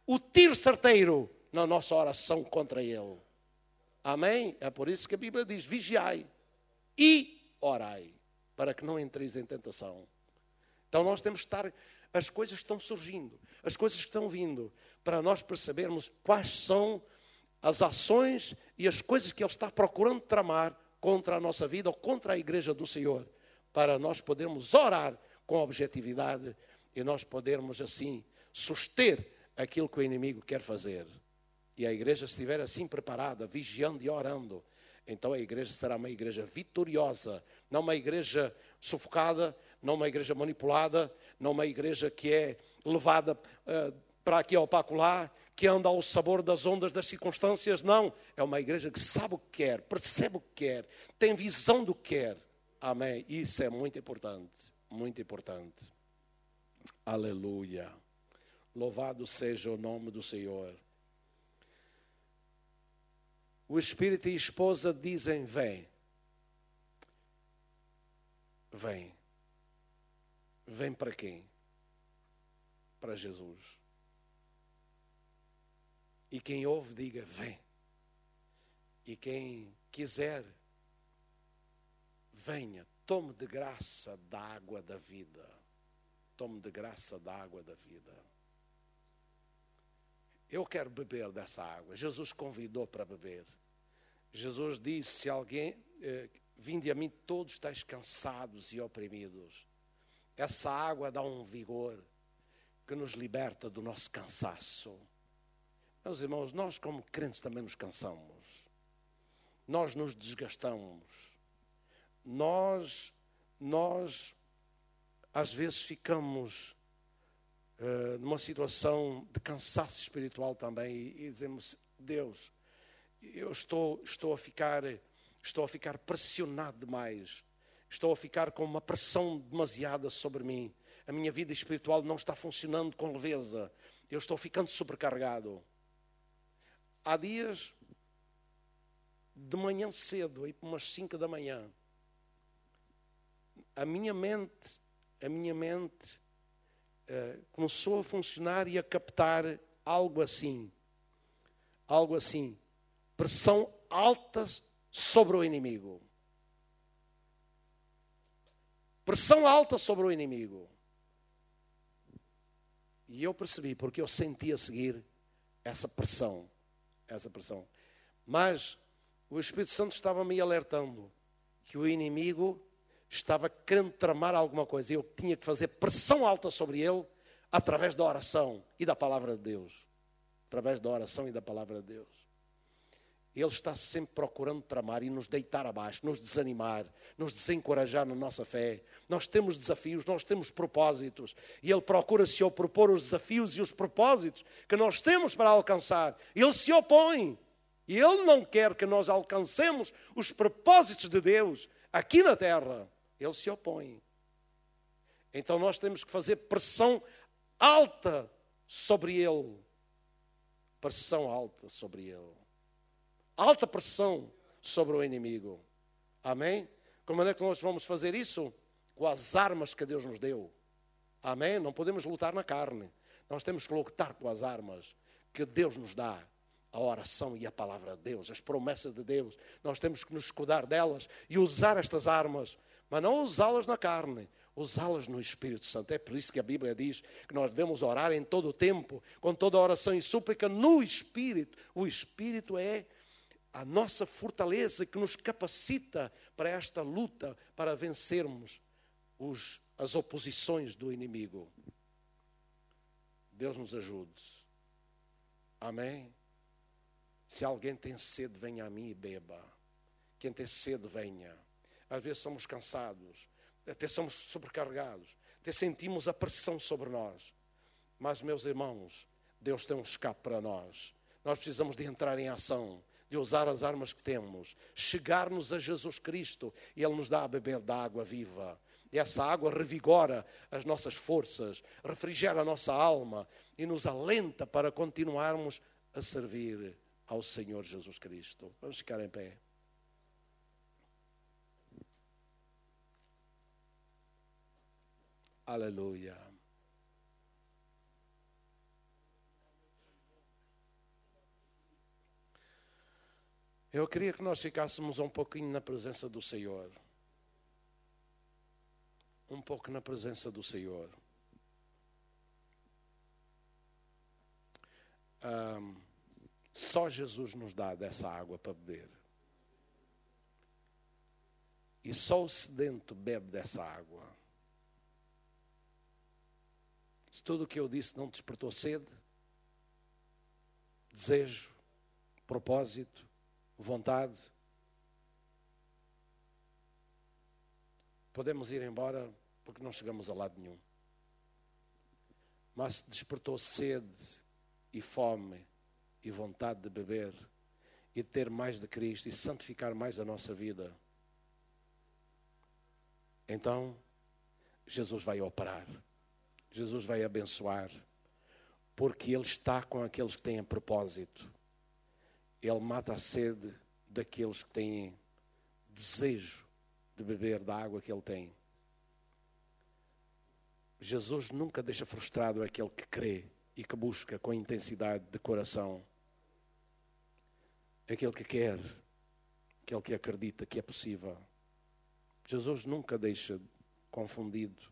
Speaker 1: o tiro certeiro na nossa oração contra ele. Amém? É por isso que a Bíblia diz: vigiai e orai, para que não entreis em tentação. Então nós temos que estar, as coisas que estão surgindo, as coisas que estão vindo, para nós percebermos quais são as ações e as coisas que ele está procurando tramar contra a nossa vida ou contra a igreja do Senhor, para nós podermos orar com objetividade e nós podermos assim suster aquilo que o inimigo quer fazer. E a igreja estiver assim preparada, vigiando e orando, então a igreja será uma igreja vitoriosa, não uma igreja sufocada, não uma igreja manipulada, não uma igreja que é levada para aqui ou para acolá, que anda ao sabor das ondas das circunstâncias. Não, é uma igreja que sabe o que quer, percebe o que quer, tem visão do que quer. Amém? Isso é muito importante, muito importante. Aleluia. Louvado seja o nome do Senhor. O Espírito e a esposa dizem: vem. Vem. Vem para quem? Para Jesus. E quem ouve, diga: vem. E quem quiser, venha. Tome de graça da água da vida. Tome de graça da água da vida. Eu quero beber dessa água. Jesus convidou para beber. Jesus disse: se alguém, vinde a mim todos estáis cansados e oprimidos. Essa água dá um vigor que nos liberta do nosso cansaço. Meus irmãos, nós como crentes também nos cansamos. Nós nos desgastamos. Nós às vezes ficamos numa situação de cansaço espiritual também e dizemos: Deus, eu estou a ficar pressionado demais. Estou a ficar com uma pressão demasiada sobre mim. A minha vida espiritual não está funcionando com leveza. Eu estou ficando sobrecarregado. Há dias, de manhã cedo, aí por umas 5 da manhã, a minha mente a minha mente começou a funcionar e a captar algo assim, pressão alta sobre o inimigo. Pressão alta sobre o inimigo. E eu percebi, porque eu senti a seguir essa pressão. Mas o Espírito Santo estava me alertando que o inimigo estava querendo tramar alguma coisa. Eu tinha que fazer pressão alta sobre ele através da oração e da palavra de Deus. Através da oração e da palavra de Deus. Ele está sempre procurando tramar e nos deitar abaixo, nos desanimar, nos desencorajar na nossa fé. Nós temos desafios, nós temos propósitos. E Ele procura se opor os desafios e os propósitos que nós temos para alcançar. Ele se opõe. E Ele não quer que nós alcancemos os propósitos de Deus aqui na terra. Ele se opõe. Então nós temos que fazer pressão alta sobre Ele. Pressão alta sobre Ele. Alta pressão sobre o inimigo. Amém? Como é que nós vamos fazer isso? Com as armas que Deus nos deu. Amém? Não podemos lutar na carne. Nós temos que lutar com as armas que Deus nos dá. A oração e a palavra de Deus, as promessas de Deus. Nós temos que nos escudar delas e usar estas armas. Mas não usá-las na carne. Usá-las no Espírito Santo. É por isso que a Bíblia diz que nós devemos orar em todo o tempo, com toda a oração e súplica no Espírito. O Espírito é a nossa fortaleza que nos capacita para esta luta, para vencermos as oposições do inimigo. Deus nos ajude. Amém? Se alguém tem sede, venha a mim e beba. Quem tem sede, venha. Às vezes somos cansados, até somos sobrecarregados, até sentimos a pressão sobre nós. Mas, meus irmãos, Deus tem um escape para nós. Nós precisamos de entrar em ação, de usar as armas que temos, chegar-nos a Jesus Cristo e Ele nos dá a beber da água viva. E essa água revigora as nossas forças, refrigera a nossa alma e nos alenta para continuarmos a servir ao Senhor Jesus Cristo. Vamos ficar em pé. Aleluia. Eu queria que nós ficássemos um pouquinho na presença do Senhor. Um pouco na presença do Senhor. Só Jesus nos dá dessa água para beber. E só o sedento bebe dessa água. Se tudo o que eu disse não despertou sede, desejo, propósito, vontade, podemos ir embora porque não chegamos a lado nenhum. Mas se despertou sede e fome e vontade de beber e de ter mais de Cristo e santificar mais a nossa vida, então Jesus vai operar, Jesus vai abençoar, porque Ele está com aqueles que têm propósito. Ele mata a sede daqueles que têm desejo de beber da água que Ele tem. Jesus nunca deixa frustrado aquele que crê e que busca com intensidade de coração. Aquele que quer, aquele que acredita que é possível. Jesus nunca deixa confundido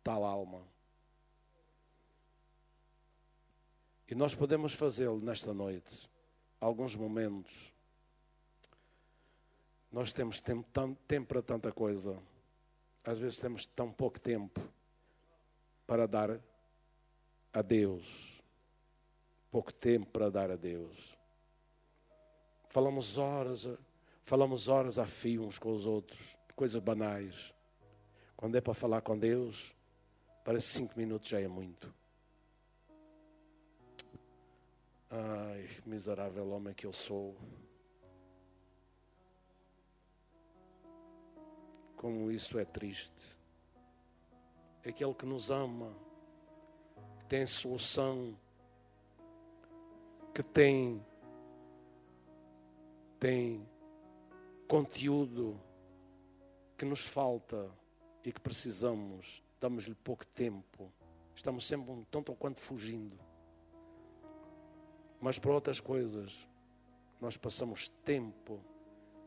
Speaker 1: tal alma. E nós podemos fazê-lo nesta noite. Alguns momentos. Nós temos tempo para tanta coisa. Às vezes temos tão pouco tempo para dar a Deus. Pouco tempo para dar a Deus. Falamos horas a fio uns com os outros. Coisas banais. Quando é para falar com Deus, parece que 5 minutos já é muito. Ai, miserável homem que eu sou. Como isso é triste. Aquele que nos ama, que tem solução, que tem conteúdo que nos falta e que precisamos, damos-lhe pouco tempo. Estamos sempre um tanto ou quanto fugindo. Mas para outras coisas, nós passamos tempo,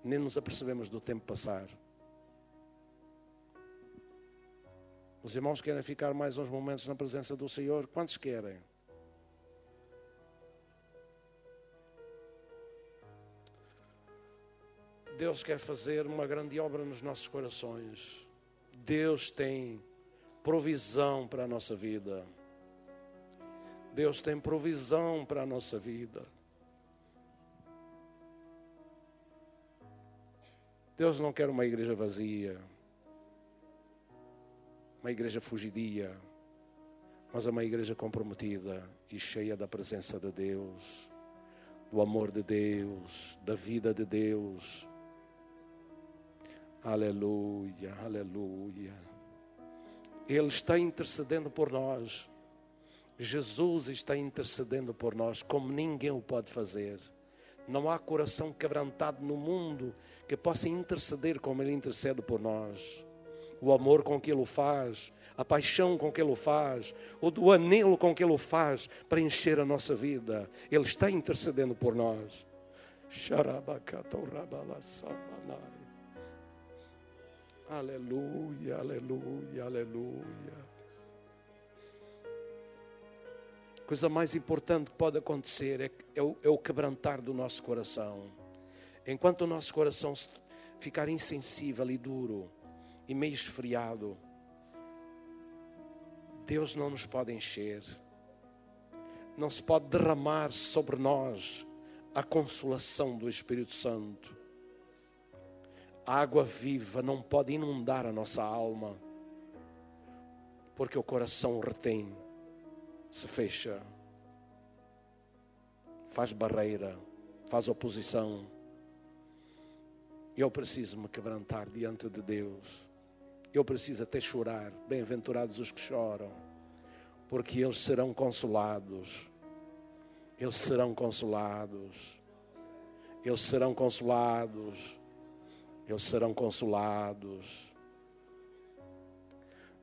Speaker 1: nem nos apercebemos do tempo passar. Os irmãos querem ficar mais uns momentos na presença do Senhor? Quantos querem? Deus quer fazer uma grande obra nos nossos corações. Deus tem provisão para a nossa vida. Deus tem provisão para a nossa vida. Deus não quer uma igreja vazia, uma igreja fugidia, mas uma igreja comprometida e cheia da presença de Deus, do amor de Deus, da vida de Deus. Aleluia, aleluia. Ele está intercedendo por nós. Jesus está intercedendo por nós como ninguém o pode fazer. Não há coração quebrantado no mundo que possa interceder como Ele intercede por nós. O amor com que Ele o faz, a paixão com que Ele o faz, o anelo com que Ele o faz para encher a nossa vida. Ele está intercedendo por nós. Aleluia, aleluia, aleluia. A coisa mais importante que pode acontecer é o quebrantar do nosso coração. Enquanto o nosso coração ficar insensível e duro e meio esfriado, Deus não nos pode encher. Não se pode derramar sobre nós a consolação do Espírito Santo. A água viva não pode inundar a nossa alma, porque o coração retém, se fecha, faz barreira, faz oposição. Eu preciso me quebrantar diante de Deus. Eu preciso até chorar. Bem-aventurados os que choram, porque eles serão consolados. Eles serão consolados. Eles serão consolados. Eles serão consolados.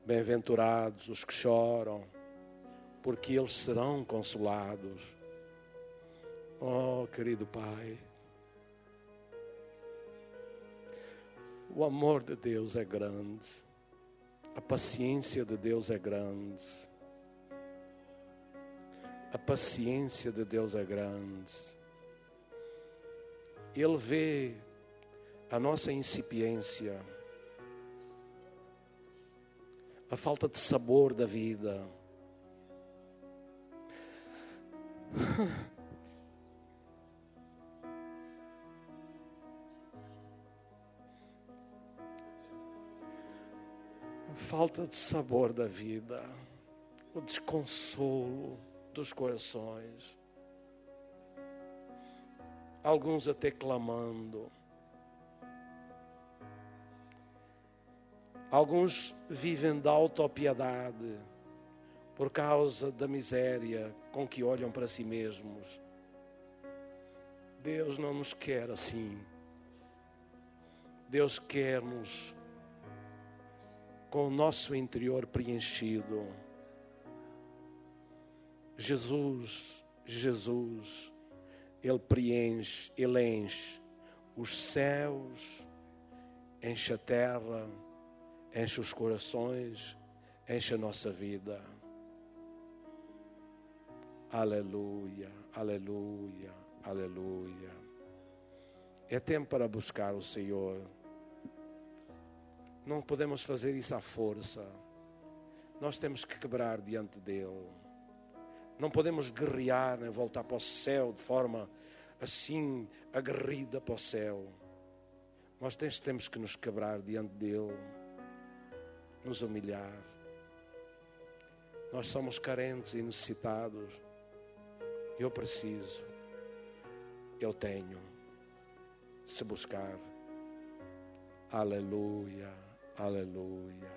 Speaker 1: Bem-aventurados os que choram, porque eles serão consolados. Oh, querido Pai, o amor de Deus é grande, a paciência de Deus é grande, a paciência de Deus é grande. Ele vê a nossa incipiência, a falta de sabor da vida. A falta de sabor da vida, o desconsolo dos corações. Alguns até clamando. Alguns vivem da autopiedade por causa da miséria com que olham para si mesmos. Deus não nos quer assim. Deus quer-nos com o nosso interior preenchido. Jesus, Ele preenche, Ele enche os céus, enche a terra, enche os corações, enche a nossa vida. Aleluia, aleluia, aleluia. É tempo para buscar o Senhor. Não podemos fazer isso à força. Nós temos que quebrar diante dEle. Não podemos guerrear, nem voltar para o céu de forma assim, aguerrida para o céu. Nós temos que nos quebrar diante dEle, nos humilhar. Nós somos carentes e necessitados. Eu preciso, eu tenho, se buscar. Aleluia, aleluia,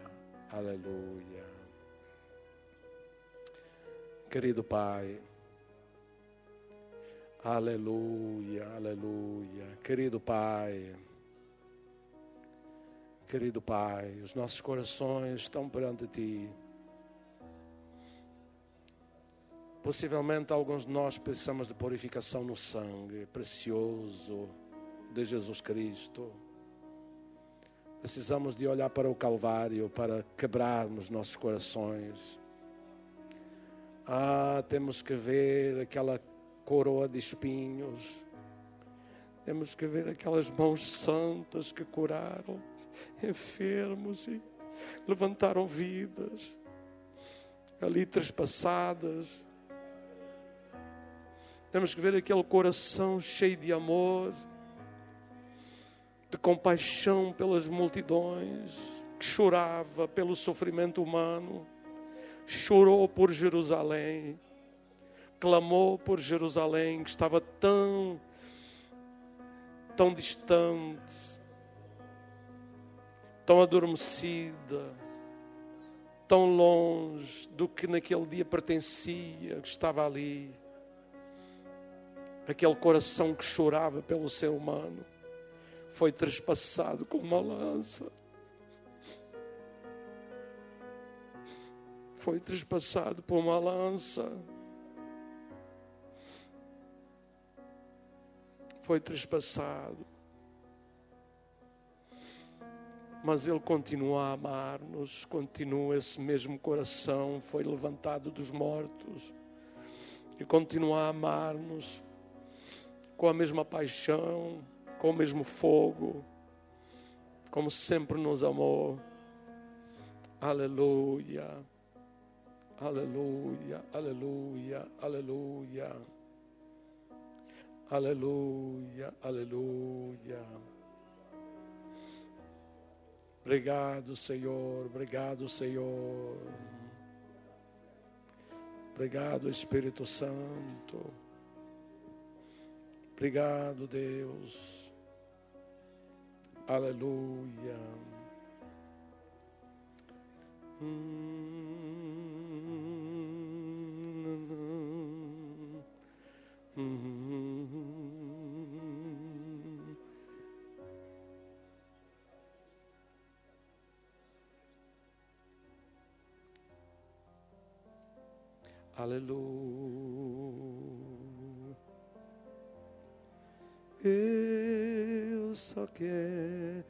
Speaker 1: aleluia. Querido Pai, aleluia, aleluia. Querido Pai, Querido Pai, os nossos corações estão perante Ti. Possivelmente alguns de nós precisamos de purificação no sangue precioso de Jesus Cristo. Precisamos de olhar para o Calvário para quebrarmos nossos corações. Temos que ver aquela coroa de espinhos. Temos que ver aquelas mãos santas que curaram enfermos e levantaram vidas ali trespassadas. Temos que ver aquele coração cheio de amor, de compaixão pelas multidões, que chorava pelo sofrimento humano, chorou por Jerusalém, clamou por Jerusalém, que estava tão distante, tão adormecida, tão longe do que naquele dia pertencia, que estava ali. Aquele coração que chorava pelo ser humano foi trespassado com uma lança. Foi trespassado por uma lança. Foi trespassado. Mas Ele continua a amar-nos, continua esse mesmo coração, foi levantado dos mortos e continua a amar-nos com a mesma paixão, com o mesmo fogo, como sempre nos amou. Aleluia, aleluia, aleluia, aleluia, aleluia, aleluia. Obrigado, Senhor, obrigado, Senhor. Obrigado, Espírito Santo. Obrigado, Deus. Aleluia. Aleluia. Eu só quero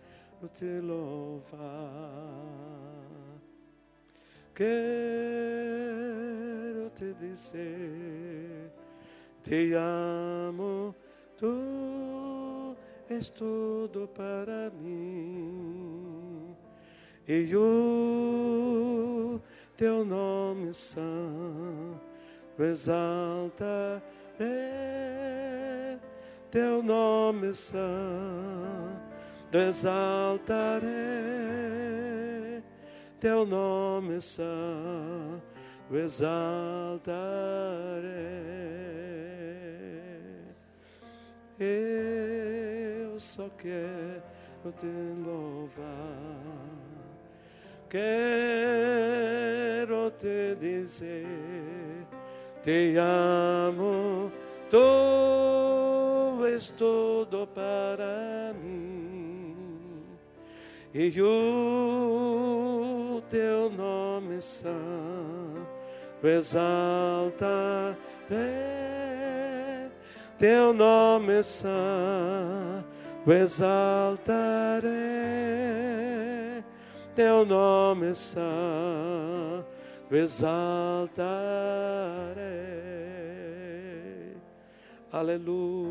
Speaker 1: te louvar, quero te dizer, te amo, tu és tudo para mim, e o teu nome santo exaltarei. Teu nome santo exaltarei, Teu nome santo exaltarei. Eu só quero te louvar, quero te dizer, te amo, tu és tudo para mim, e o teu nome santo exaltarei, teu nome santo exaltarei, teu nome santo exaltarei. Aleluia,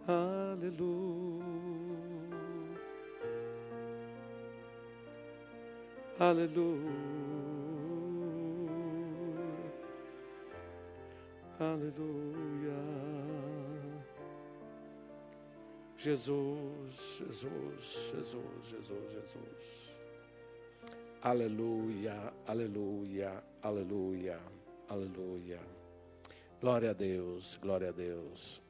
Speaker 1: aleluia, aleluia, aleluia. Jesus, Jesus, Jesus, Jesus, Jesus. Aleluia, aleluia, aleluia. Aleluia. Glória a Deus, glória a Deus.